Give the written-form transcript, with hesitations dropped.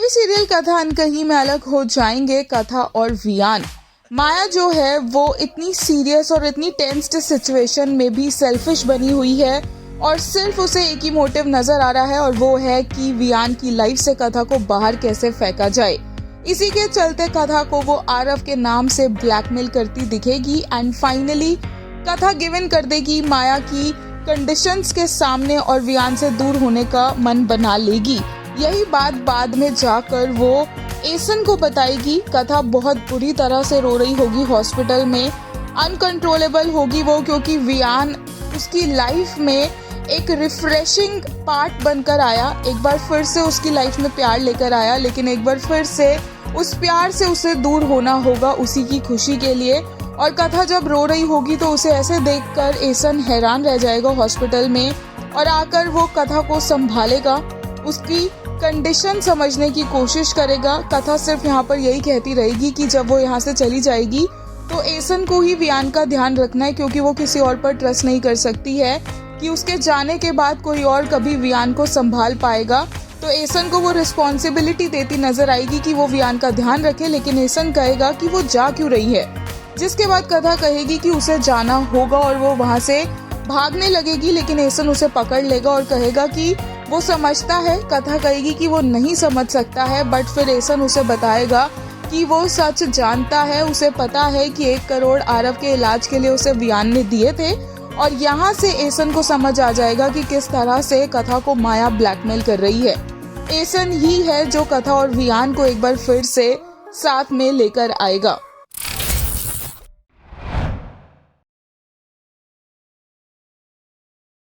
TV serial कथा अनकही में अलग हो जाएंगे कथा और वियान। माया जो है वो इतनी सीरियस और इतनी टेंस्ड सिचुएशन में भी सेल्फिश बनी हुई है और सिर्फ उसे एक ही मोटिव नजर आ रहा है और वो है कि वियान की लाइफ से कथा को बाहर कैसे फेंका जाए। इसी के चलते कथा को वो आरव के नाम से ब्लैकमेल करती दिखेगी एंड फाइनली कथा गिवन कर देगी माया की कंडीशंस के सामने और वियान से दूर होने का मन बना लेगी। यही बात बाद में जाकर वो एसन को बताएगी। कथा बहुत बुरी तरह से रो रही होगी हॉस्पिटल में, अनकंट्रोलेबल होगी वो, क्योंकि वियान उसकी लाइफ में एक रिफ्रेशिंग पार्ट बनकर आया। एक बार फिर से उसकी लाइफ में प्यार लेकर आया, लेकिन एक बार फिर से उस प्यार से उसे दूर होना होगा उसी की खुशी के लिए। और कथा जब रो रही होगी तो उसे ऐसे देखकर एसन हैरान रह जाएगा हॉस्पिटल में और आकर वो कथा को संभालेगा, उसकी कंडीशन समझने की कोशिश करेगा। कथा सिर्फ यहाँ पर यही कहती रहेगी कि जब वो यहाँ से चली जाएगी तो एसन को ही वियान का ध्यान रखना है, क्योंकि वो किसी और पर ट्रस्ट नहीं कर सकती है कि उसके जाने के बाद कोई और कभी वियान को संभाल पाएगा। तो एसन को वो रिस्पॉन्सिबिलिटी देती नजर आएगी कि वो वियान का ध्यान रखे, लेकिन एसन कहेगा कि वो जा क्यों रही है, जिसके बाद कथा कहेगी कि उसे जाना होगा और वो वहाँ से भागने लगेगी, लेकिन एसन उसे पकड़ लेगा और कहेगा कि वो समझता है। कथा कहेगी कि वो नहीं समझ सकता है, बट फिर एसन उसे बताएगा कि वो सच जानता है, उसे पता है कि 1 करोड़ आरव के इलाज के लिए उसे वियान ने दिए थे। और यहाँ से एसन को समझ आ जाएगा कि किस तरह से कथा को माया ब्लैकमेल कर रही है। एसन ही है जो कथा और वियान को एक बार फिर से साथ में लेकर आएगा।